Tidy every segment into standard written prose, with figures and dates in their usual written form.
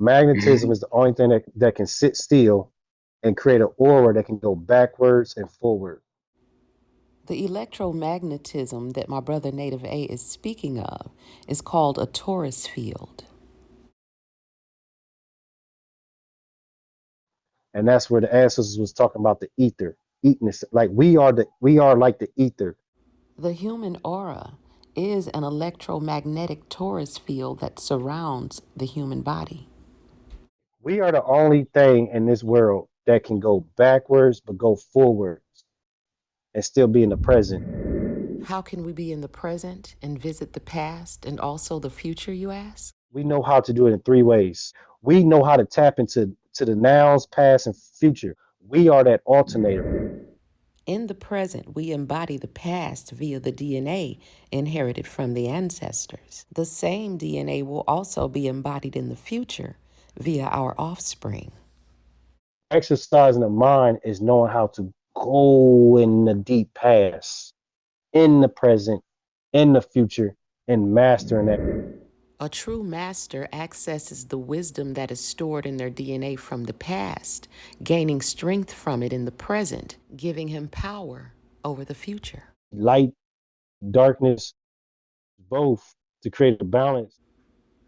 Magnetism is the only thing that can sit still and create an aura that can go backwards and forward. The electromagnetism that my brother Native A is speaking of is called a torus field. And that's where the ancestors was talking about the ether, eterness. Like we are like the ether. The human aura is an electromagnetic torus field that surrounds the human body. We are the only thing in this world that can go backwards but go forwards and still be in the present. How can we be in the present and visit the past and also the future, you ask? We know how to do it in three ways. We know how to tap into the nows, past, and future. We are that alternator. In the present, we embody the past via the DNA inherited from the ancestors. The same DNA will also be embodied in the future via our offspring. Exercising the mind is knowing how to go in the deep past, in the present, in the future, and mastering that. A true master accesses the wisdom that is stored in their DNA from the past, gaining strength from it in the present, giving him power over the future. Light, darkness, both to create a balance.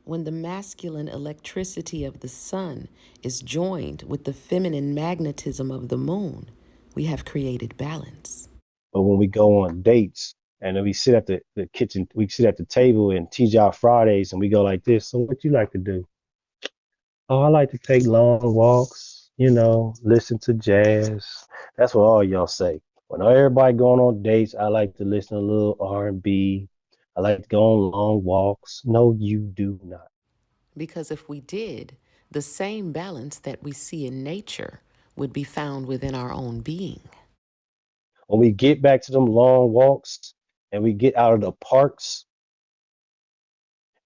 When the masculine electricity of the sun is joined with the feminine magnetism of the moon, we have created balance. But when we go on dates and then we sit at the kitchen, we sit at the table and TGI Fridays and we go like this. So what you like to do? Oh, I like to take long walks, listen to jazz. That's what all y'all say. When everybody going on dates, I like to listen to a little R&B. I like to go on long walks. No, you do not. Because if we did, the same balance that we see in nature would be found within our own being. When we get back to them long walks and we get out of the parks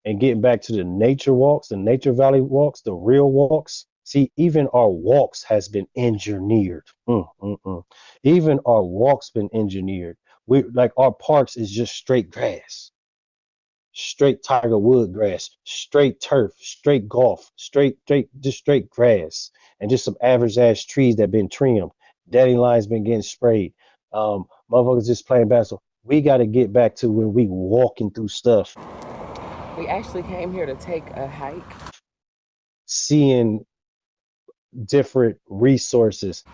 and getting back to the nature walks, the nature valley walks, the real walks. See, even our walks has been engineered. Even our walks been engineered. We like our parks is just straight grass, straight Tiger Wood grass, straight turf, straight golf, just straight grass, and just some average ass trees that been trimmed. Daddy lines been getting sprayed. Motherfuckers just playing basketball. We got to get back to when we walking through stuff. We actually came here to take a hike. Seeing different resources.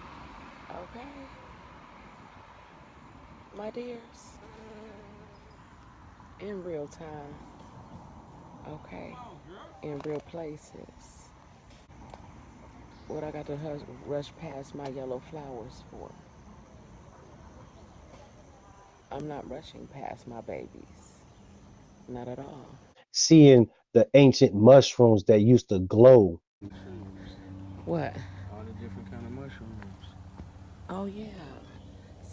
Okay, my dears, in real time. Okay, in real places. What I got to rush past my yellow flowers for? I'm not rushing past my babies. Not at all. Seeing the ancient mushrooms that used to glow. Mushrooms. What? All the different kind of mushrooms. Oh yeah.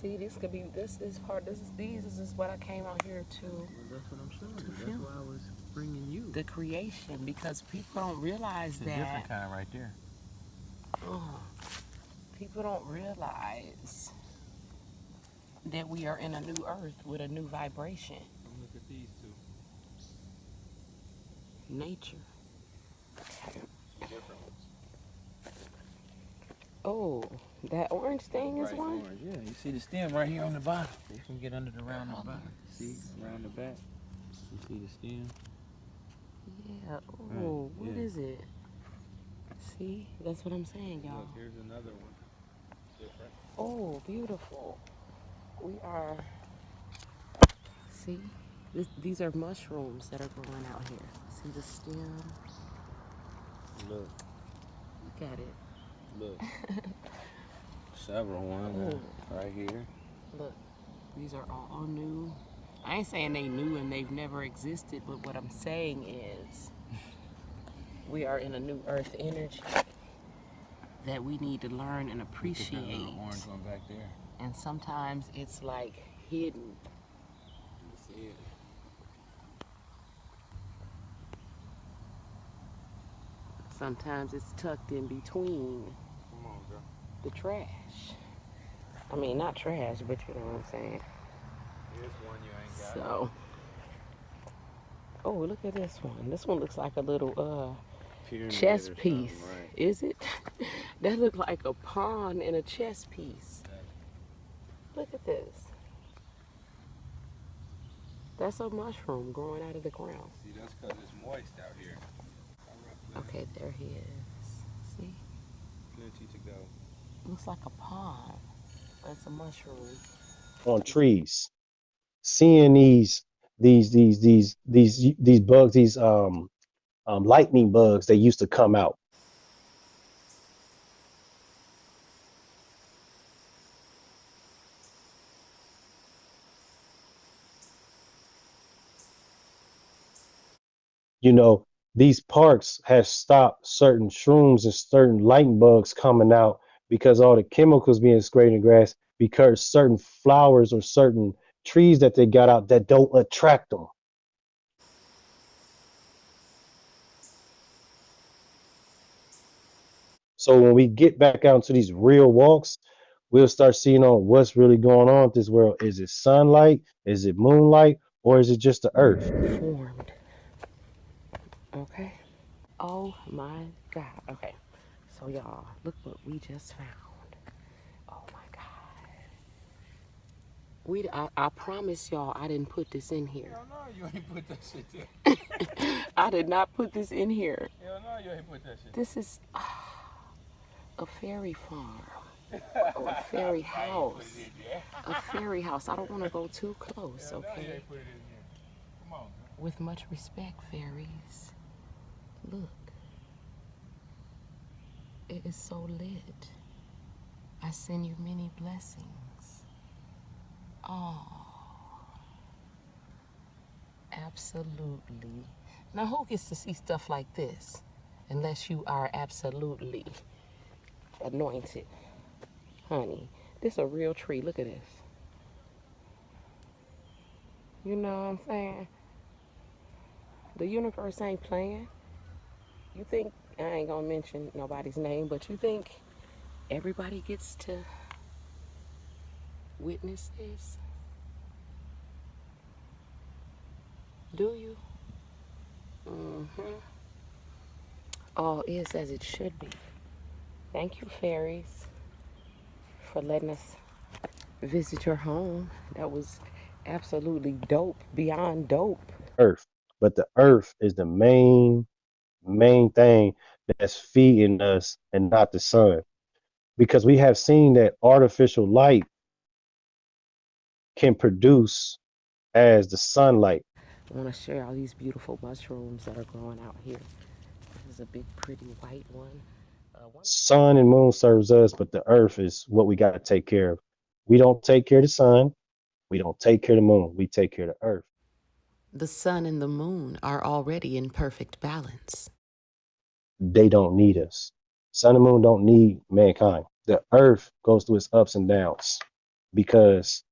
See, this is what I came out here to. Well, that's what I'm saying. To That's film. why I was bringing you. The creation, because people don't realize It's a that. different kind right there. Oh, people don't realize that we are in a new earth with a new vibration. Look at these two. Nature. Different ones. Oh, that orange thing is Bright one? orange. Yeah, you see the stem right here on the bottom. You can get under the round the bottom. See, around the back. You see the stem? Yeah. Right, Oh, what yeah. is it? See, that's what I'm saying, y'all. Look, here's another one. Different. Oh, beautiful. We are. See, these are mushrooms that are growing out here. See the stem? Look, Look at it. look. Several ones right here. Look, these are all new. I ain't saying they new and they've never existed, but what I'm saying is we are in a new earth energy that we need to learn and appreciate. Look at that little orange one back there. And sometimes it's like hidden. You see it? Sometimes it's tucked in between Come on, girl. the trash. I mean, not trash, but you know what I'm saying. Here's one you ain't got. So, oh, look at this one. This one looks like a little pyramid chess or piece. something, right? Is it? That looked like a pawn in a chess piece. Look at this. That's a mushroom growing out of the ground. See, that's because it's moist out here. Okay, there he is. See? Plenty to go. Looks like a palm. That's a mushroom. On trees, seeing these bugs, these lightning bugs, they used to come out. You know, these parks have stopped certain shrooms and certain lightning bugs coming out because all the chemicals being sprayed in the grass, because certain flowers or certain trees that they got out that don't attract them. So when we get back out into these real walks, we'll start seeing on what's really going on with this world. Is it sunlight? Is it moonlight? Or is it just the earth? Formed. Okay. Oh my God. Okay. So y'all, look what we just found. Oh my God. I promise y'all I didn't put this in here. Hell no, you ain't put that shit there. I did not put this in here. Hell no, you ain't put that shit This is a fairy farm. Or a fairy house. A fairy house. I don't want to go too close, there. Hell no, you okay? ain't put it in here. Come on. With much respect, fairies. Look. It is so lit. I send you many blessings. Oh. Absolutely. Now, who gets to see stuff like this? Unless you are absolutely anointed. Honey, this is a real tree. Look at this. You know what I'm saying? The universe ain't playing. You think, I ain't gonna mention nobody's name, but you think everybody gets to witness this? Do you? All is as it should be. Thank you, fairies, for letting us visit your home. That was absolutely dope, beyond dope. Earth. But the earth is the main thing that's feeding us and not the sun. Because we have seen that artificial light can produce as the sunlight. I want to share all these beautiful mushrooms that are growing out here. This is a big, pretty white one. Sun and moon serves us, but the earth is what we got to take care of. We don't take care of the sun. We don't take care of the moon. We take care of the earth. The sun and the moon are already in perfect balance. They don't need us. Sun and moon don't need mankind. The earth goes through its ups and downs because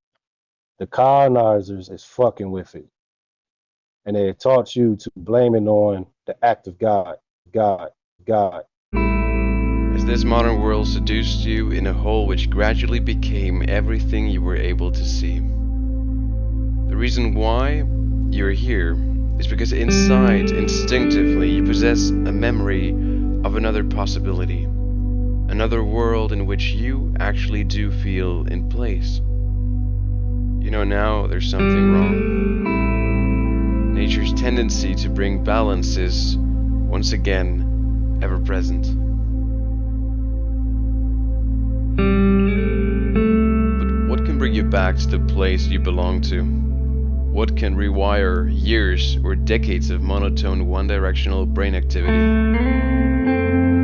the colonizers is fucking with it. And they taught you to blame it on the act of God. As this modern world seduced you in a hole which gradually became everything you were able to see. The reason why you're here is because inside, instinctively, you possess a memory of another possibility. Another world in which you actually do feel in place. You know now there's something wrong. Nature's tendency to bring balance is, once again, ever present. But what can bring you back to the place you belong to? What can rewire years or decades of monotone one-directional brain activity?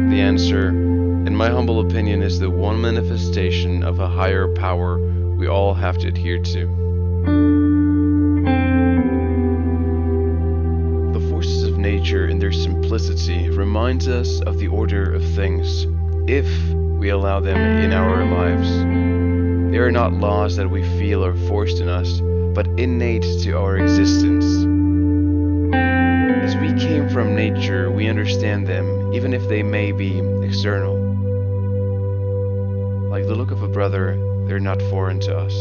The answer, in my humble opinion, is the one manifestation of a higher power we all have to adhere to. The forces of nature in their simplicity remind us of the order of things, if we allow them in our lives. They are not laws that we feel are forced in us, but innate to our existence. As we came from nature, we understand them, even if they may be external. Like the look of a brother, they're not foreign to us.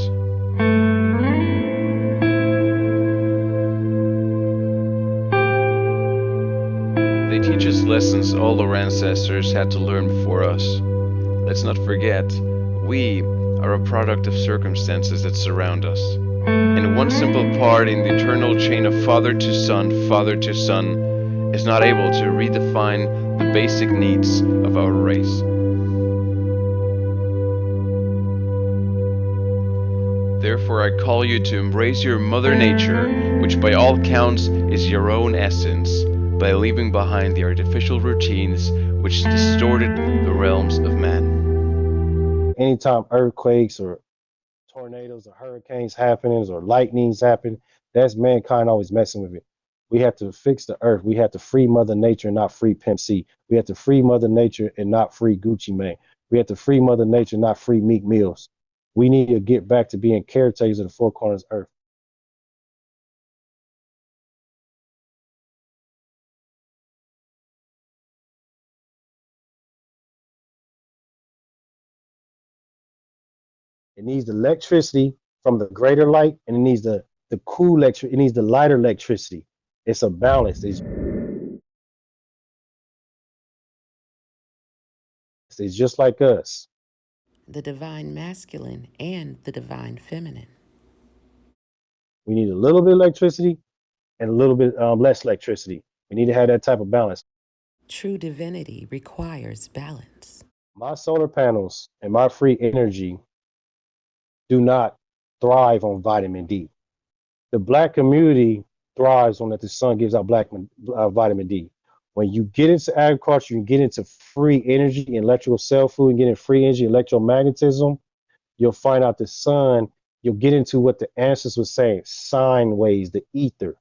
They teach us lessons all our ancestors had to learn before us. Let's not forget, we are a product of circumstances that surround us. And one simple part in the eternal chain of father to son is not able to redefine the basic needs of our race. Therefore, I call you to embrace your Mother Nature, which by all counts is your own essence, by leaving behind the artificial routines which distorted the realms of man. Anytime earthquakes or tornadoes or hurricanes happening or lightnings happen, that's mankind always messing with it. We have to fix the earth. We have to free Mother Nature and not free Pimp C. We have to free Mother Nature and not free Gucci Mane. We have to free Mother Nature and not free Meek Mills. We need to get back to being caretakers of the four corners of earth. It needs the electricity from the greater light, and it needs the cool electricity. It needs the lighter electricity. It's a balance. It's just like us. The divine masculine and the divine feminine. We need a little bit of electricity and a little bit less electricity. We need to have that type of balance. True divinity requires balance. My solar panels and my free energy do not thrive on vitamin D. The black community thrives on that the sun gives out vitamin D. When you get into agriculture, you can get into free energy and electrical cell food and get in free energy, electromagnetism. You'll find out the sun, you'll get into what the ancestors were saying, sine waves, the ether.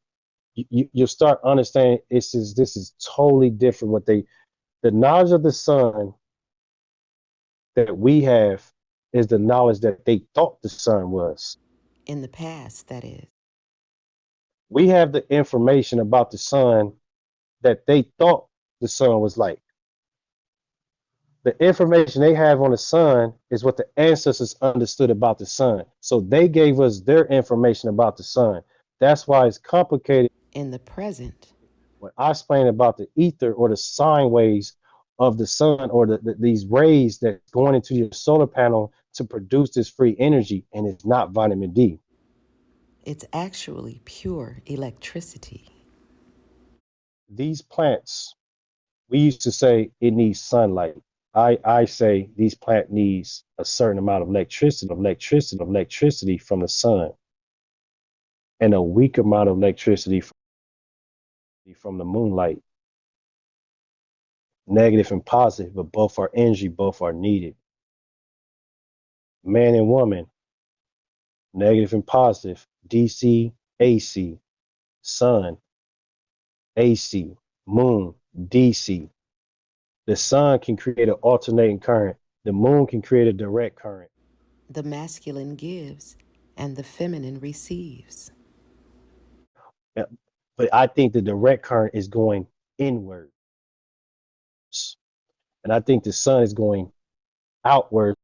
You'll start understanding this is totally different. The knowledge of the sun that we have is the knowledge that they thought the sun was. In the past, that is. We have the information about the sun that they thought the sun was like. The information they have on the sun is what the ancestors understood about the sun. So they gave us their information about the sun. That's why it's complicated. In the present, when I explain about the ether or the sine waves of the sun or these rays that's going into your solar panel to produce this free energy, and it's not vitamin D. It's actually pure electricity. These plants, we used to say it needs sunlight. I say these plant needs a certain amount of electricity from the sun, and a weak amount of electricity from the moonlight. Negative and positive, but both are energy, both are needed. Man and woman, negative and positive, DC, AC, sun, AC, moon, DC. The sun can create an alternating current. The moon can create a direct current. The masculine gives and the feminine receives. But I think the direct current is going inward. And I think the sun is going outward.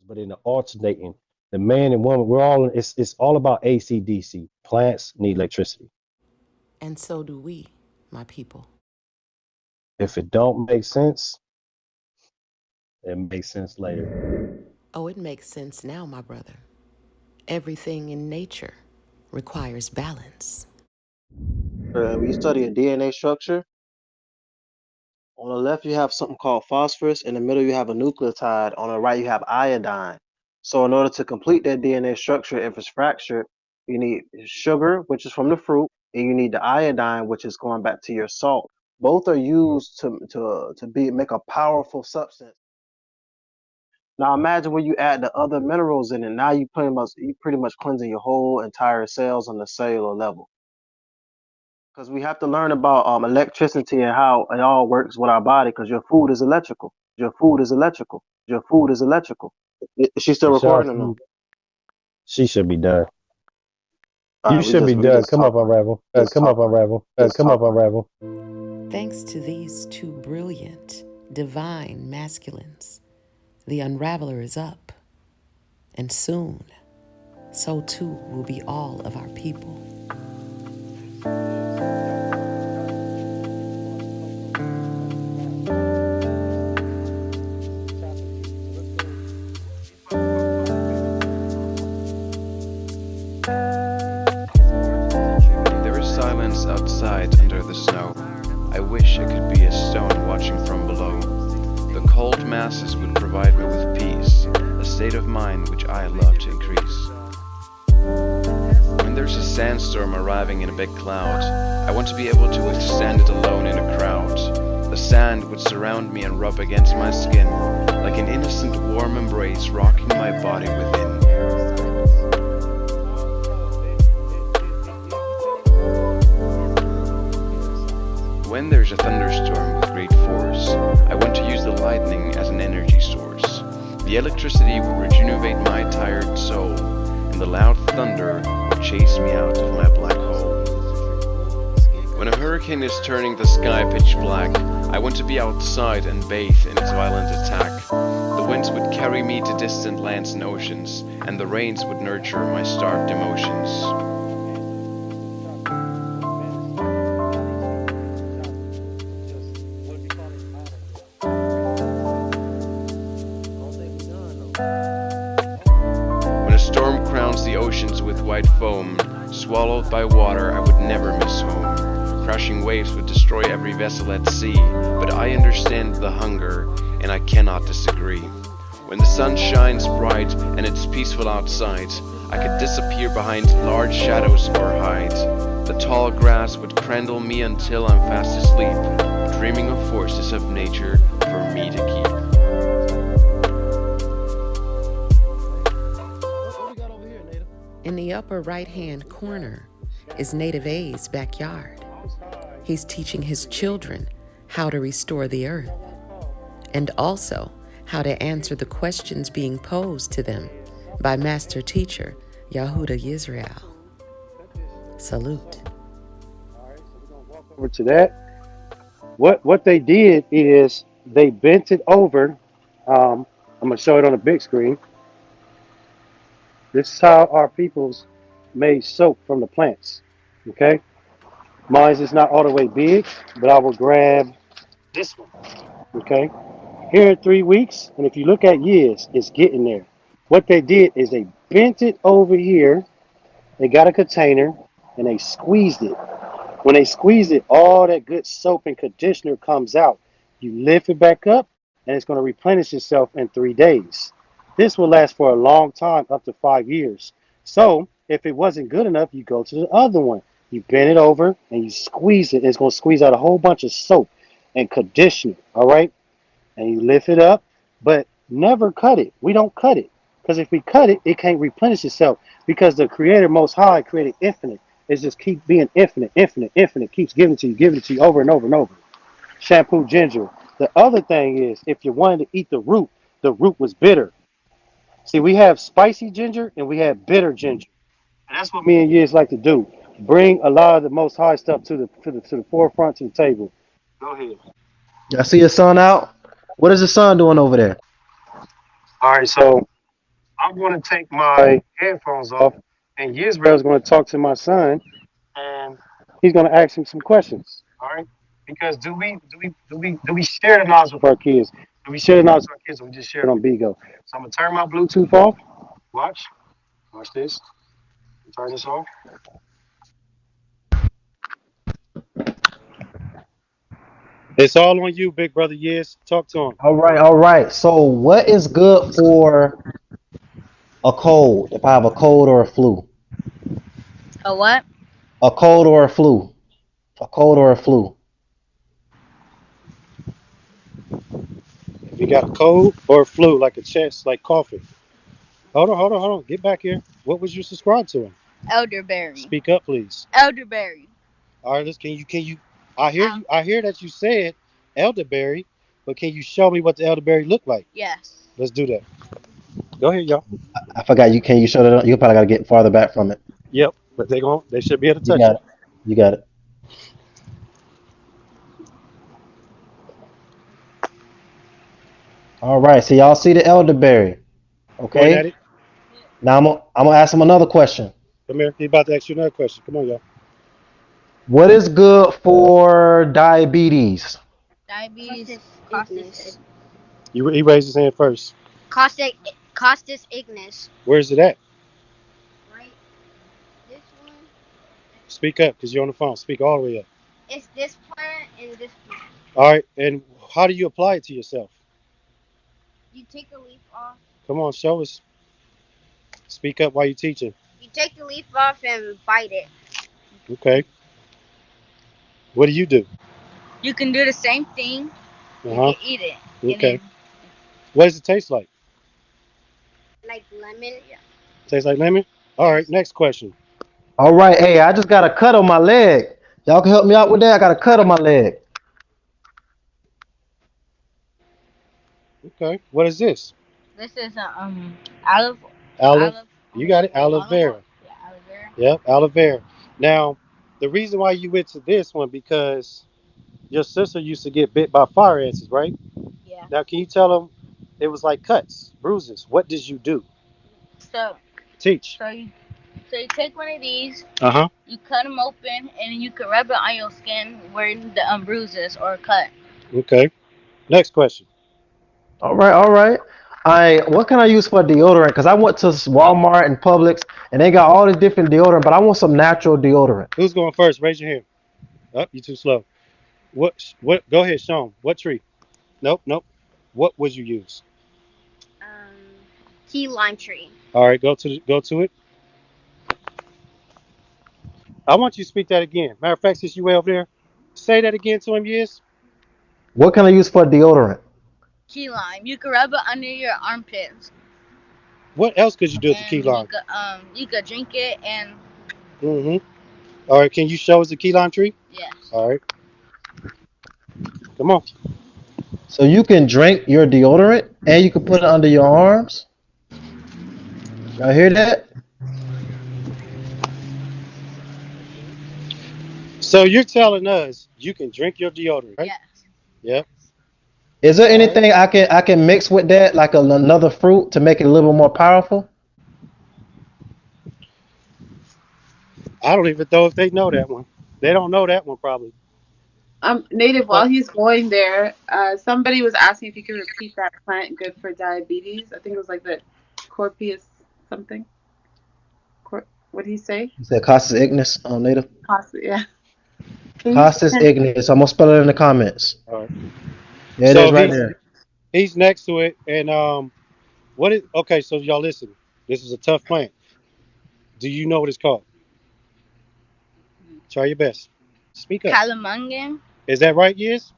But in the alternating, the man and woman, it's all about AC, DC. Plants need electricity. And so do we, my people. If it don't make sense, it makes sense later. Oh, it makes sense now, my brother. Everything in nature requires balance. When you study a DNA structure, on the left you have something called phosphorus, in the middle you have a nucleotide, on the right you have iodine. So in order to complete that DNA structure, if it's fractured, you need sugar, which is from the fruit, and you need the iodine, which is going back to your salt. Both are used to make a powerful substance. Now imagine when you add the other minerals in it. Now you pretty much cleansing your whole entire cells on the cellular level. Because we have to learn about electricity and how it all works with our body. Because your food is electrical. Your food is electrical. Your food is electrical. Is she still recording or no? She should be done. You should be done. Come up, Unravel. Come up, Unravel. Come up, Unravel. Thanks to these two brilliant, divine masculines, the Unraveler is up. And soon, so too will be all of our people. I wish I could be a stone watching from below. The cold masses would provide me with peace, a state of mind which I love to increase. When there's a sandstorm arriving in a big cloud, I want to be able to withstand it alone in a crowd. The sand would surround me and rub against my skin, like an innocent warm embrace rocking my body within. When there's a thunderstorm with great force, I want to use the lightning as an energy source. The electricity would rejuvenate my tired soul, and the loud thunder would chase me out of my black hole. When a hurricane is turning the sky pitch black, I want to be outside and bathe in its violent attack. The winds would carry me to distant lands and oceans, and the rains would nurture my starved emotions. When a storm crowns the oceans with white foam, swallowed by water, I would never miss home. Crashing waves would destroy every vessel at sea, but I understand the hunger, and I cannot disagree. When the sun shines bright and it's peaceful outside, I could disappear behind large shadows or hide. The tall grass would cradle me until I'm fast asleep, dreaming of forces of nature for me to keep. What we got over here, Native? In the upper right-hand corner is Native A's backyard. He's teaching his children how to restore the earth and also how to answer the questions being posed to them by Master Teacher YAHUDA YIZREAL. Salute. All right, so we're gonna walk over to that. What they did is they bent it over. I'm gonna show it on the big screen. This is how our peoples made soap from the plants. Okay, mine is not all the way big, but I will grab this one. Okay, here in 3 weeks, and if you look at years, it's getting there. What they did is they bent it over here. They got a container and they squeezed it. When they squeeze it, all that good soap and conditioner comes out. You lift it back up, and it's going to replenish itself in 3 days. This will last for a long time, up to 5 years. So, if it wasn't good enough, you go to the other one. You bend it over and you squeeze it, and it's going to squeeze out a whole bunch of soap and conditioner. All right, and you lift it up, but never cut it. We don't cut it because if we cut it, it can't replenish itself because the Creator Most High created infinite. It just keeps being infinite, infinite, infinite, keeps giving it to you over and over and over. Shampoo ginger. The other thing is, if you wanted to eat the root was bitter. See, we have spicy ginger and we have bitter ginger. And that's what me and Yiz like to do. Bring a lot of the Most High stuff to the forefront, to the table. Go ahead. I see your son out. What is the son doing over there? All right, so I'm going to take my headphones off, and Yisrael is going to talk to my son, and he's going to ask him some questions. All right, because do we share the knowledge with our kids? Do we share the knowledge with our kids, or we just share it on Bigo? So I'm gonna turn my Bluetooth off. Watch this. Turn this off. It's all on you, big brother. Yes, talk to him. All right, all right. So, what is good for a cold? If I have a cold or a flu, A what? a cold or a flu, a cold or a flu. If you got a cold or a flu, like a chest, like coughing. Hold on. Get back here. What was you subscribed to him? Elderberry. Speak up, please. Elderberry. All right, can you? I hear you. I hear that you said elderberry, but can you show me what the elderberry look like? Yes. Let's do that. Go ahead, y'all. I forgot. You can you show that? You probably got to get farther back from it. Yep, but they should be able to You touch got it. it. You got it. All right. So y'all see the elderberry. Point at Okay. it. Now I'm gonna ask him another question. Come here. He's about to ask you another question. Come on, y'all. What is good for diabetes? Diabetes. Ignis. He raised his hand first. Costus ignis. Where's it at? Right. This one. Speak up, cause you're on the phone. Speak all the way up. It's this plant in this plant. All right. And how do you apply it to yourself? You take the leaf off. Come on, show us. Speak up while you're teaching. You take the leaf off and bite it. Okay. What do you do? You can do the same thing. Uh You huh. can eat it. Okay. What does it taste like? Like lemon. Yeah. Tastes like lemon? All right. Next question. All right, hey, I just got a cut on my leg. Y'all can help me out with that. I got a cut on my leg. Okay. What is this? This is a olive. Olive. Olive. You got it. Aloe vera. Yeah, aloe vera. Yep. Aloe vera. Now, the reason why you went to this one because your sister used to get bit by fire ants, right? Yeah. Now, can you tell them it was like cuts, bruises? What did you do? So Teach. so you take one of these. Uh huh. You cut them open, and you can rub it on your skin where the bruises or cut. Okay. Next question. All right, all right. What can I use for deodorant? Because I went to Walmart and Publix and they got all these different deodorant, but I want some natural deodorant. Who's going first? Raise your hand. Up, you too slow. What? What? Go ahead, Sean. What tree? Nope, nope. What would you use? Key lime tree. All right, go to it. I want you to speak that again. Matter of fact, since you way over there, say that again to him. Yes. What can I use for deodorant? Key lime. You can rub it under your armpits, What else could you do with the key and lime? you could drink it, and Mm-hmm. All right. Can you show us the key lime tree? yes. All right. Come on. So you can drink your deodorant and you can put it under your arms. Y'all hear that? So you're telling us you can drink your deodorant, right? Yes. Yep. Is there All right. anything I can mix with that, like another fruit, to make it a little more powerful? I don't even know if they know that one. They don't know that one probably. Native, But while he's going there, somebody was asking if you could repeat that plant good for diabetes. I think it was like the Corpius something. What did he say? He said Costas ignis, native. Yeah. Can you Costas ignis. I'm gonna spell it in the comments. all right. There it is So right there. he's next to it, and what is okay? So y'all listen. This is a tough plant. Do you know what it's called? Try your best. Speak up. Calamangan. Is that right? Yes.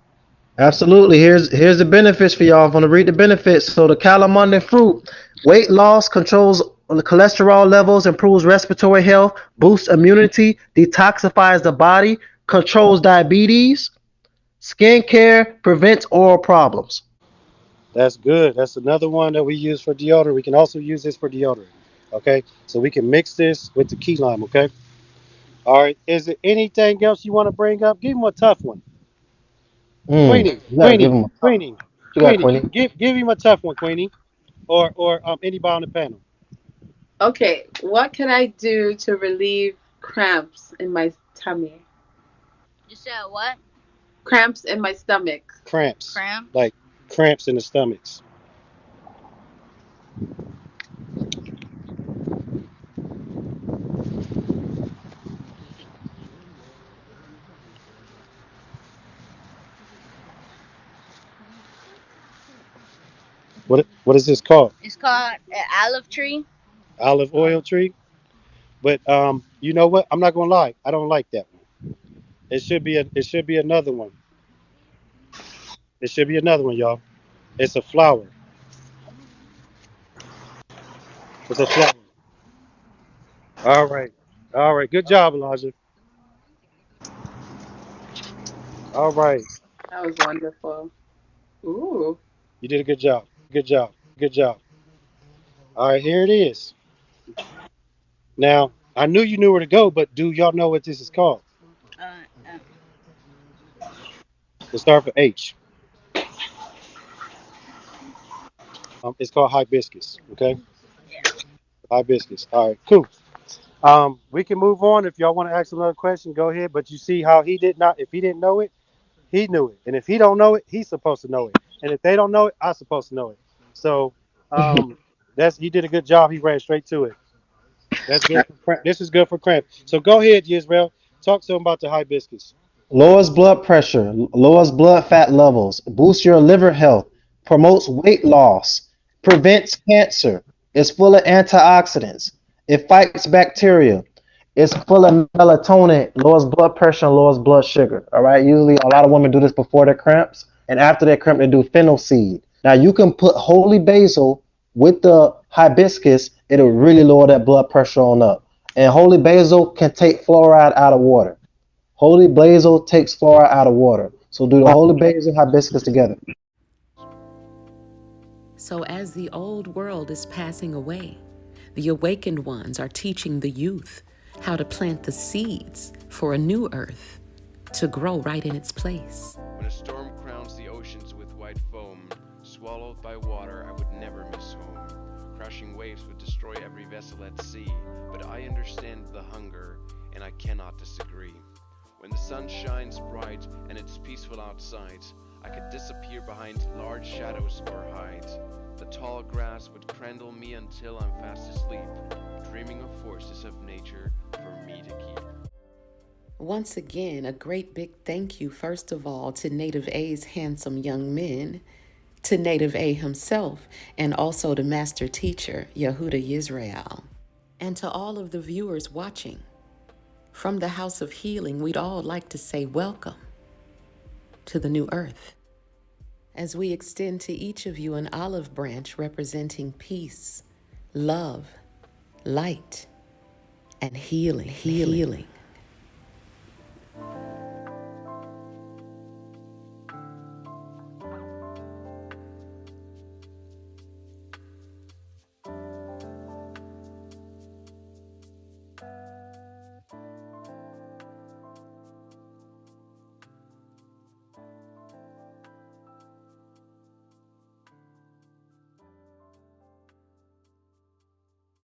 Absolutely. Here's the benefits for y'all. I'm gonna read the benefits. So the calamari fruit, weight loss, controls the cholesterol levels, improves respiratory health, boosts immunity, detoxifies the body, controls diabetes, skin care, prevents oral problems. That's good. That's another one that we use for deodorant. We can also use this for deodorant. Okay. So we can mix this with the key lime. Okay. All right. Is there anything else you want to bring up? Give him a tough one. Queenie. You gotta give Queenie. them a tough one. Queenie. What you got, Queenie. Queenie? Give him a tough one, Queenie. Or anybody on the panel. Okay, what can I do to relieve cramps in my tummy? You said what? Cramps in my stomach. Cramps. Cramp. Like cramps in the stomachs. What is this called? It's called an olive tree. Olive oil tree. But you know what? I'm not gonna lie. I don't like that one. It should be another one. It should be another one, y'all. It's a flower. It's a flower. All right. All right. Good job, Elijah. All right. That was wonderful. Ooh. You did a good job. Good job. All right, here it is. Now, I knew you knew where to go, but do y'all know what this is called? Uh, uh, It starts with H. It's called hibiscus. Okay, yeah. hibiscus. All right, cool. We can move on. If y'all want to ask another question, go ahead. But you see how he did not. If he didn't know it, he knew it. And if he don't know it, he's supposed to know it. And if they don't know it, I'm supposed to know it. So, that's he did a good job. He ran straight to it. That's good. For cramp. This is good for cramp. So go ahead, Yisrael. Talk to him about the hibiscus. lowers blood pressure, lowers blood fat levels, boosts your liver health, promotes weight loss, prevents cancer. It's full of antioxidants. It fights bacteria. It's full of melatonin, lowers blood pressure, and lowers blood sugar. All right. Usually, a lot of women do this before their cramps, and after their cramp, they do fennel seed. Now, you can put holy basil with the hibiscus. It'll really lower that blood pressure on up. And holy basil can take fluoride out of water. Holy basil takes fluoride out of water. So do the holy basil hibiscus together. So as the old world is passing away, the awakened ones are teaching the youth how to plant the seeds for a new earth to grow right in its place. When a storm crowns the oceans with white foam, swallowed by water, I would never miss home. Crashing waves would destroy every vessel at sea, but I understand the hunger, and I cannot disagree. When the sun shines bright and it's peaceful outside, I could disappear behind large shadows or hide. The tall grass would cradle me until I'm fast asleep, dreaming of forces of nature for me to keep. Once again, a great big thank you, first of all, to Native A's handsome young men, to Native A himself, and also to Master Teacher, YAHUDA YIZREAL, and to all of the viewers watching. From the House of Healing, we'd all like to say welcome to the new earth, as we extend to each of you an olive branch representing peace, love, light, and healing.